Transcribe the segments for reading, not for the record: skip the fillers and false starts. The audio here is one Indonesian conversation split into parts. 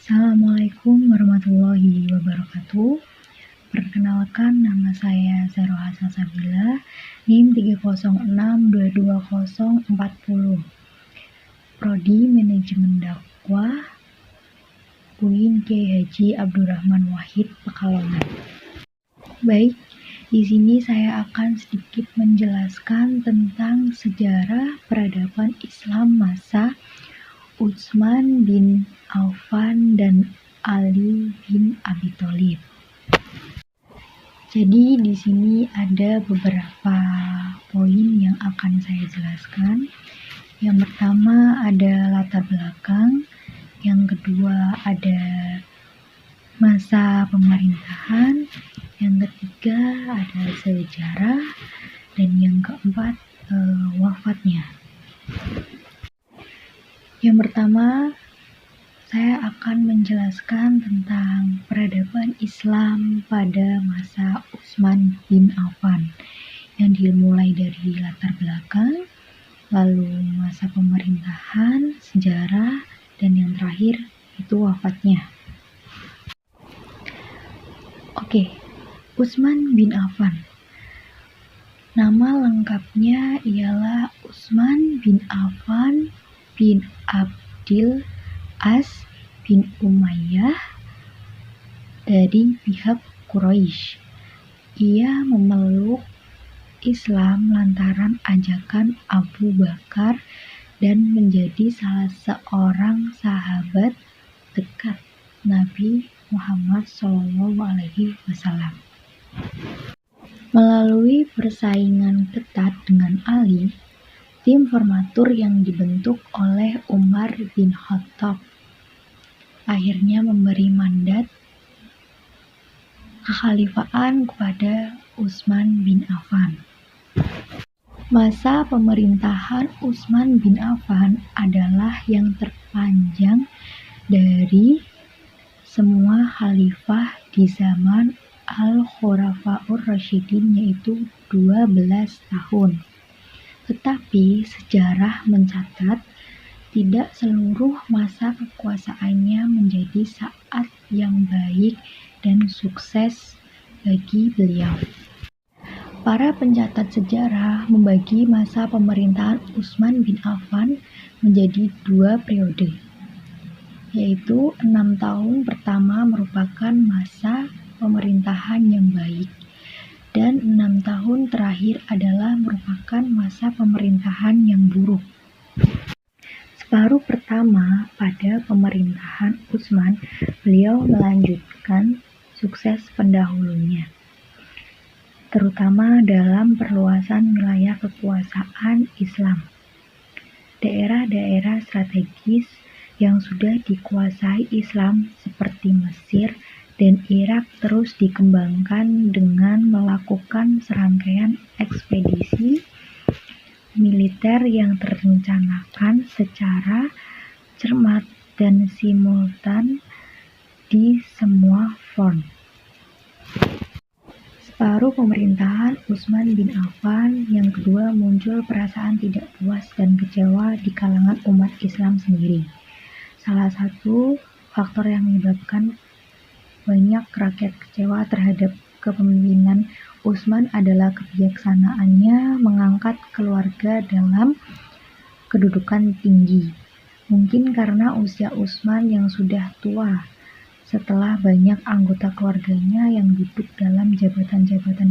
Assalamualaikum warahmatullahi wabarakatuh. Perkenalkan, nama saya Zaroha Salsabila, NIM 306224040, Prodi Manajemen Dakwah, UIN Kiai Haji Abdurrahman Wahid, Pekalongan. Baik, di sini saya akan sedikit menjelaskan tentang sejarah peradaban Islam masa Utsman bin Affan dan Ali bin Abi Thalib. Jadi di sini ada beberapa poin yang akan saya jelaskan. Yang pertama ada latar belakang, yang kedua ada masa pemerintahan, yang ketiga ada sejarah, dan yang keempat wafatnya. Yang pertama, saya akan menjelaskan tentang peradaban Islam pada masa Utsman bin Affan yang dimulai dari latar belakang, lalu masa pemerintahan, sejarah, dan yang terakhir itu wafatnya. Oke, Utsman bin Affan. Nama lengkapnya ialah Utsman bin Affan bin Abdil As bin Umayyah dari pihak Quraisy. Ia memeluk Islam lantaran ajakan Abu Bakar dan menjadi salah seorang sahabat dekat Nabi Muhammad SAW. Melalui persaingan ketat dengan Ali, tim formatur yang dibentuk oleh Umar bin Khattab akhirnya memberi mandat kekhalifaan kepada Utsman bin Affan. Masa pemerintahan Utsman bin Affan adalah yang terpanjang dari semua khalifah di zaman Al-Khulafaur Rasyidin, yaitu 12 tahun. Tetapi sejarah mencatat tidak seluruh masa kekuasaannya menjadi saat yang baik dan sukses bagi beliau. Para pencatat sejarah membagi masa pemerintahan Utsman bin Affan menjadi 2 periode, yaitu 6 tahun pertama merupakan masa pemerintahan yang baik, dan 6 tahun terakhir adalah merupakan masa pemerintahan yang buruk. Separuh pertama pada pemerintahan Utsman, beliau melanjutkan sukses pendahulunya, terutama dalam perluasan wilayah kekuasaan Islam. Daerah-daerah strategis yang sudah dikuasai Islam seperti Mesir dan Irak terus dikembangkan dengan melakukan serangkaian ekspedisi militer yang terencanakan secara cermat dan simultan di semua front. Separuh pemerintahan Utsman bin Affan yang kedua muncul perasaan tidak puas dan kecewa di kalangan umat Islam sendiri. Salah satu faktor yang menyebabkan banyak rakyat kecewa terhadap kepemimpinan Utsman adalah kebijaksanaannya mengangkat keluarga dalam kedudukan tinggi. Mungkin karena usia Utsman yang sudah tua, setelah banyak anggota keluarganya yang duduk dalam jabatan-jabatan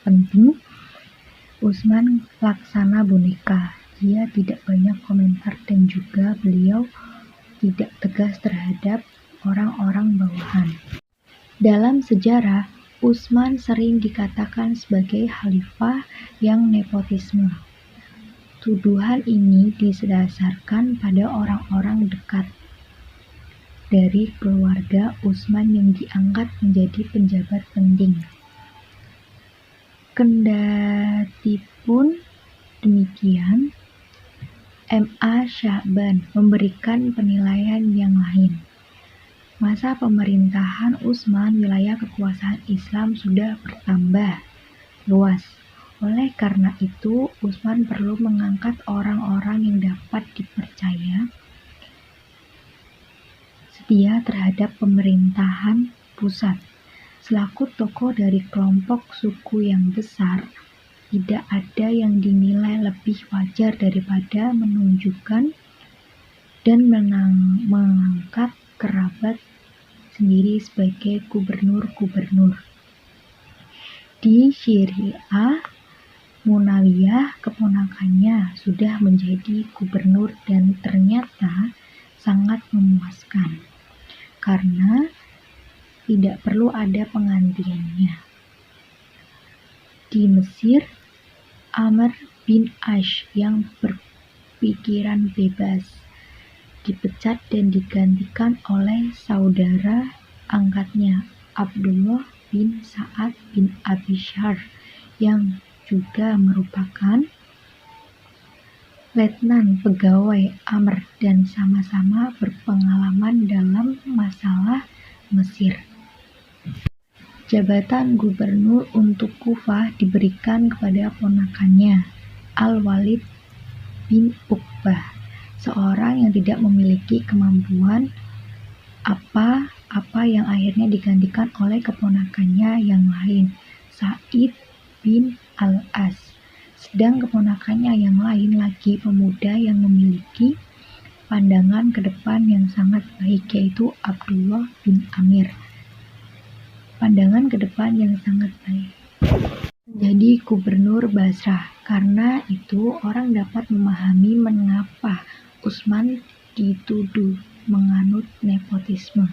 penting, Utsman laksana boneka. Dia tidak banyak komentar dan juga beliau tidak tegas terhadap orang-orang bawahan. Dalam sejarah, Utsman sering dikatakan sebagai khalifah yang nepotisme. Tuduhan ini didasarkan pada orang-orang dekat dari keluarga Utsman yang diangkat menjadi penjabat penting. Kendatipun demikian, M.A. Sya'ban memberikan penilaian yang lain. Masa pemerintahan Utsman, wilayah kekuasaan Islam sudah bertambah luas. Oleh karena itu, Utsman perlu mengangkat orang-orang yang dapat dipercaya setia terhadap pemerintahan pusat. Selaku tokoh dari kelompok suku yang besar, tidak ada yang dinilai lebih wajar daripada menunjukkan dan mengangkat kerabat sendiri sebagai gubernur-gubernur. Di Syria, Muawiyah, keponakannya, sudah menjadi gubernur dan ternyata sangat memuaskan karena tidak perlu ada penggantiannya. Di Mesir, Amr bin Ash yang berpikiran bebas dipecat dan digantikan oleh saudara angkatnya Abdullah bin Sa'ad bin Abi Syar yang juga merupakan letnan pegawai Amr dan sama-sama berpengalaman dalam masalah Mesir. Jabatan gubernur untuk Kufah diberikan kepada ponakannya Al-Walid bin Uqbah, seorang yang tidak memiliki kemampuan apa-apa yang akhirnya digantikan oleh keponakannya yang lain, Sa'id bin Al-As. Sedang keponakannya yang lain lagi pemuda yang memiliki pandangan ke depan yang sangat baik, yaitu Abdullah bin Amir. Pandangan ke depan yang sangat baik menjadi gubernur Basrah. Karena itu orang dapat memahami mengapa Utsman dituduh menganut nepotisme.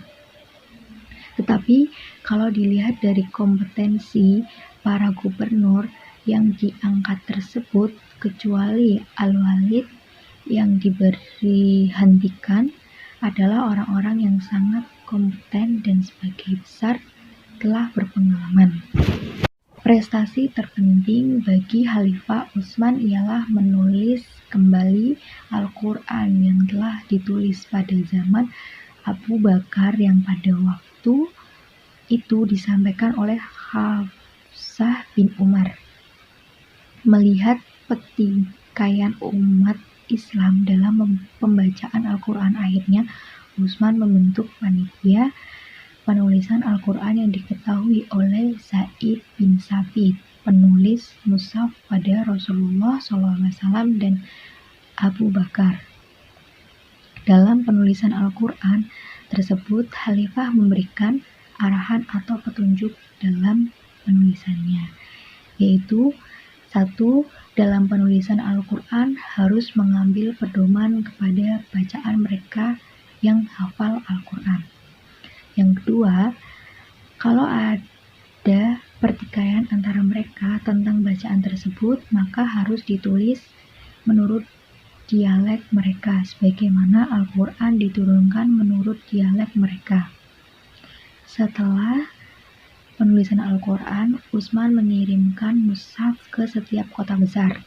Tetapi kalau dilihat dari kompetensi para gubernur yang diangkat tersebut, kecuali Al-Walid yang diberhentikan adalah orang-orang yang sangat kompeten dan sebagai besar telah berpengalaman. Prestasi terpenting bagi Khalifah Utsman ialah menulis kembali Al-Quran yang telah ditulis pada zaman Abu Bakar yang pada waktu itu disampaikan oleh Hafsah bin Umar. Melihat pertikaian umat Islam dalam pembacaan Al-Quran, akhirnya Utsman membentuk panitia penulisan Al-Quran yang diketahui oleh Zaid bin Sabit, penulis mushaf pada Rasulullah SAW dan Abu Bakar. Dalam penulisan Al-Quran tersebut, Khalifah memberikan arahan atau petunjuk dalam penulisannya, yaitu 1. Dalam penulisan Al-Quran harus mengambil pedoman kepada bacaan mereka yang hafal Al-Quran. Yang kedua, kalau ada pertikaian antara mereka tentang bacaan tersebut, maka harus ditulis menurut dialek mereka, sebagaimana Al-Quran diturunkan menurut dialek mereka. Setelah penulisan Al-Quran, Utsman mengirimkan mushaf ke setiap kota besar,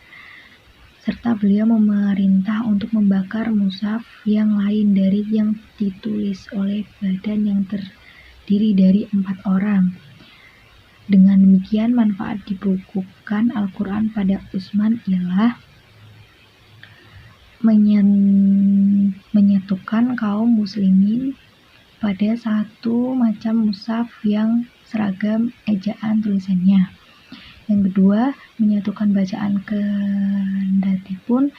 serta beliau memerintah untuk membakar mushaf yang lain dari yang ditulis oleh badan yang terdiri dari 4 orang. Dengan demikian, manfaat dibukukan Al-Quran pada Utsman ialah menyatukan kaum muslimin pada satu macam mushaf yang seragam ejaan tulisannya. Yang kedua, menyatukan bacaan kendatipun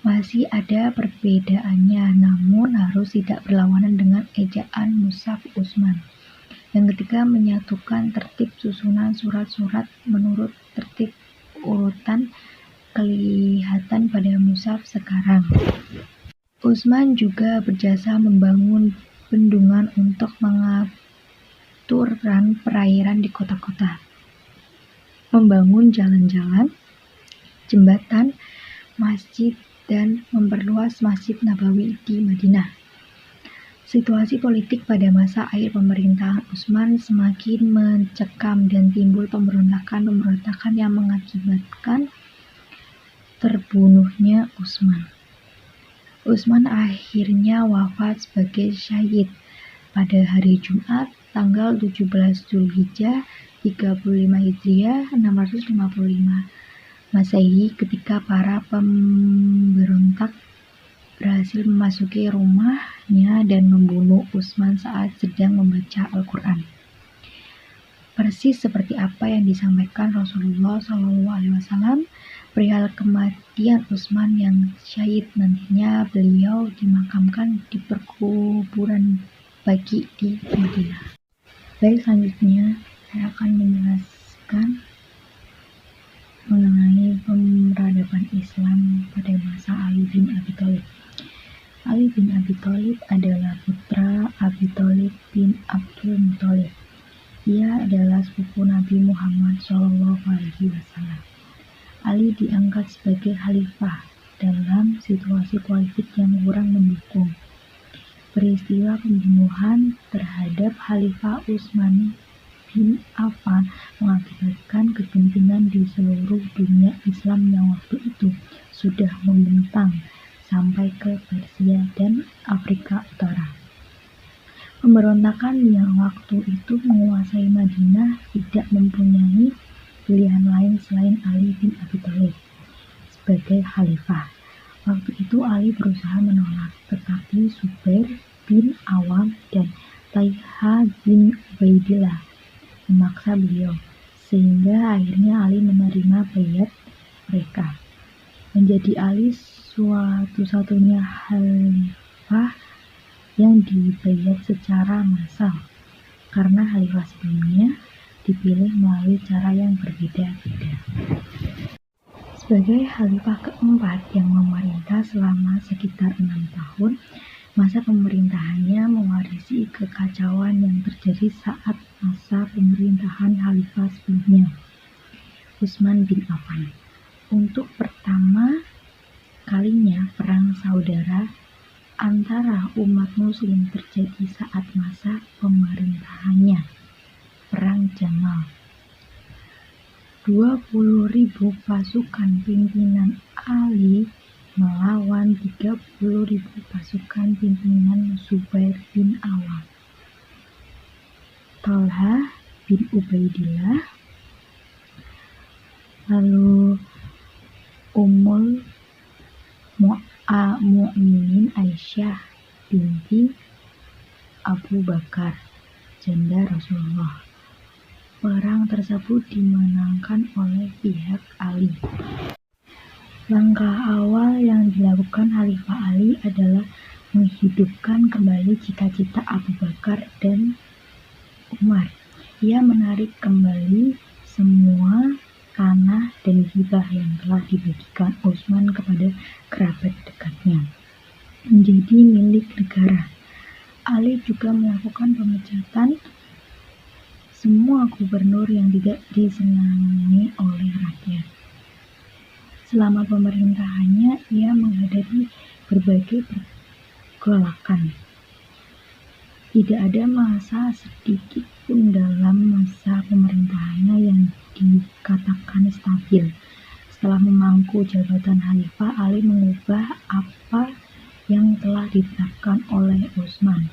masih ada perbedaannya, namun harus tidak berlawanan dengan ejaan mushaf Utsman. Yang ketiga, menyatukan tertib susunan surat-surat menurut tertib urutan kelihatan pada mushaf sekarang. Utsman juga berjasa membangun bendungan untuk mengaturkan perairan di kota-kota, membangun jalan-jalan, jembatan, masjid, dan memperluas Masjid Nabawi di Madinah. Situasi politik pada masa akhir pemerintahan Utsman semakin mencekam dan timbul pemberontakan yang mengakibatkan terbunuhnya Utsman. Utsman akhirnya wafat sebagai syahid pada hari Jumat tanggal 17 Zulhijjah 35 Hijriah 655 Masehi ketika para pemberontak berhasil memasuki rumahnya dan membunuh Utsman saat sedang membaca Al-Quran. Persis seperti apa yang disampaikan Rasulullah SAW perihal kematian Utsman yang syahid. Nantinya beliau dimakamkan di perkuburan Baqi di Madinah. Baik, selanjutnya saya akan menjelaskan mengenai peradaban Islam pada masa Ali bin Abi Thalib. Ali bin Abi Thalib adalah putra Abi Thalib bin Abdul Muthalib. Ia adalah sepupu Nabi Muhammad SAW. Ali diangkat sebagai khalifah dalam situasi politik yang kurang mendukung. Peristiwa pembunuhan terhadap Khalifah Utsman bin Affan mengakibatkan kegentingan di seluruh dunia Islam yang waktu itu sudah membentang sampai ke Persia dan Afrika Utara. Pemberontakan yang waktu itu menguasai Madinah tidak mempunyai pilihan lain selain Ali bin Abi Thalib sebagai khalifah. Waktu itu Ali berusaha menolak, tetapi Zubair bin Awam dan Talha bin Ubaidillah memaksa beliau, sehingga akhirnya Ali menerima baiat mereka. Menjadi Ali satu-satunya khalifah yang dibaiat secara massal, karena khalifah sebelumnya dipilih melalui cara yang berbeda-beda. Sebagai khalifah keempat yang memerintah selama sekitar 6 tahun, masa pemerintahannya mewarisi kekacauan yang terjadi saat masa pemerintahan khalifah sebelumnya, Utsman bin Affan. Untuk pertama kalinya perang saudara antara umat muslim terjadi saat masa pemerintahannya, Perang Jamal. 20.000 pasukan pimpinan Ali melawan 30.000 pasukan pimpinan Zubair bin Awam, Talha bin Ubaidillah, lalu Ummul Mu'minin Aisyah binti Abu Bakar, janda Rasulullah. Perang tersebut dimenangkan oleh pihak Ali. Langkah awal yang dilakukan Khalifah Ali adalah menghidupkan kembali cita-cita Abu Bakar dan Umar. Ia menarik kembali semua tanah dan hibah yang telah dibagikan Utsman kepada kerabat dekatnya menjadi milik negara. Ali juga melakukan pemecatan semua gubernur yang tidak disenangi oleh rakyat. Selama pemerintahannya, ia menghadapi berbagai pergolakan. Tidak ada masa sedikit pun dalam masa pemerintahannya yang dikatakan stabil. Setelah memangku jabatan khalifah, Ali mengubah apa yang telah ditetapkan oleh Utsman.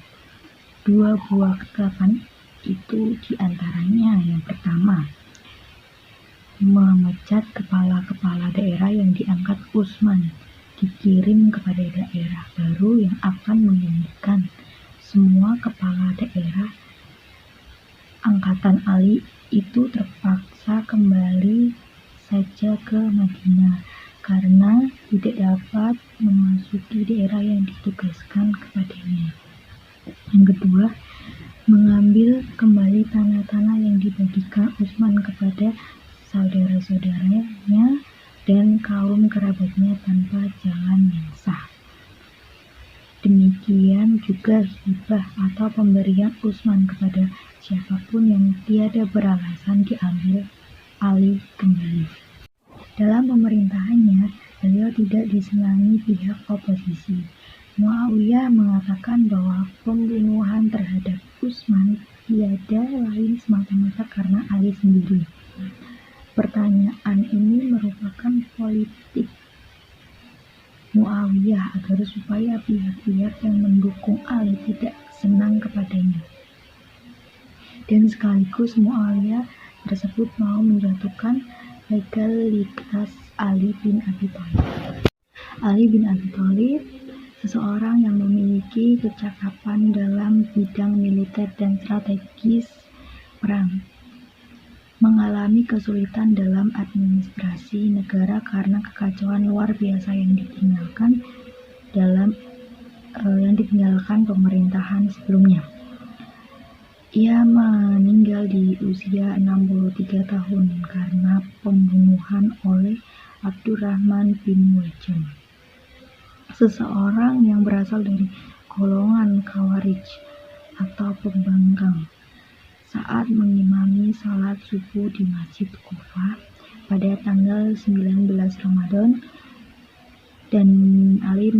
2 buah ketetapan itu diantaranya: yang pertama, memecat kepala-kepala daerah yang diangkat Utsman, dikirim kepada daerah baru yang akan menggantikan semua kepala daerah. Angkatan Ali itu terpaksa kembali saja ke Madinah karena tidak dapat memasuki daerah yang ditugaskan kepadanya. Yang kedua, mengambil kembali tanah-tanah yang dibagikan Utsman kepada saudara-saudaranya dan kaum kerabatnya tanpa jalan yang sah. Demikian juga hibah atau pemberian Utsman kepada siapapun yang tiada beralasan diambil Ali kembali. Dalam pemerintahannya, beliau tidak disenangi pihak oposisi. Muawiyah mengatakan bahwa pembunuhan terhadap Utsman tiada lain semata-mata karena Ali sendiri. Pertanyaan ini merupakan politik Muawiyah agar supaya pihak-pihak yang mendukung Ali tidak senang kepadanya. Dan sekaligus Muawiyah tersebut mau menjatuhkan legalitas Ali bin Abi Thalib. Ali bin Abi Thalib seseorang yang memiliki kecakapan dalam bidang militer dan strategis perang, mengalami kesulitan dalam administrasi negara karena kekacauan luar biasa yang ditinggalkan pemerintahan sebelumnya. Ia meninggal di usia 63 tahun karena pembunuhan oleh Abdurrahman bin Muljam, seseorang yang berasal dari golongan Khawarij atau pembangkang, saat mengimami salat subuh di Masjid Kufah pada tanggal 19 Ramadan, dan Ali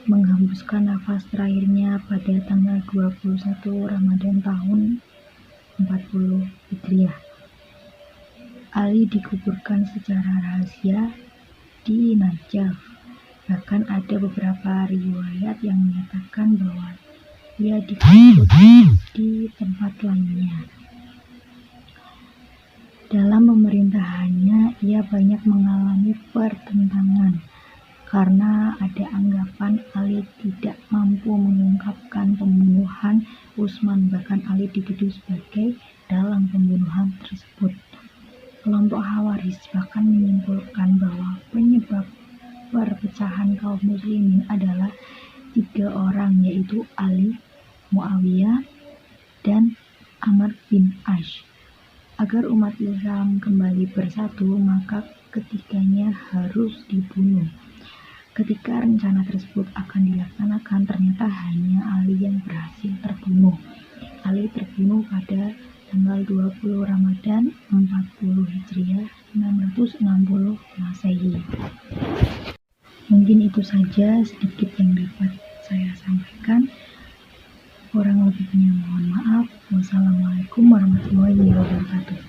menghembuskan nafas terakhirnya pada tanggal 21 Ramadan tahun 40 Hijriah. Ali dikuburkan secara rahasia di Najaf. Bahkan ada beberapa riwayat yang menyatakan bahwa ia dikubur di tempat lainnya. Dalam pemerintahannya, ia banyak mengalami pertentangan karena ada anggapan Ali tidak mampu mengungkapkan pembunuhan Utsman. Bahkan Ali dituduh sebagai dalang pembunuhan tersebut. Kelompok Khawarij bahkan menyimpulkan bahwa penyebab perpecahan kaum muslimin adalah 3 orang, yaitu Ali, Muawiyah, dan Amr bin As. Agar umat Islam kembali bersatu, maka ketiganya harus dibunuh. Ketika rencana tersebut akan dilaksanakan, ternyata hanya Ali yang berhasil terbunuh. Ali terbunuh pada tanggal 20 Ramadan 40 Hijriah 660 Masehi. Mungkin itu saja sedikit yang dapat saya sampaikan. Kurang lebihnya mohon maaf. Wassalamualaikum warahmatullahi wabarakatuh.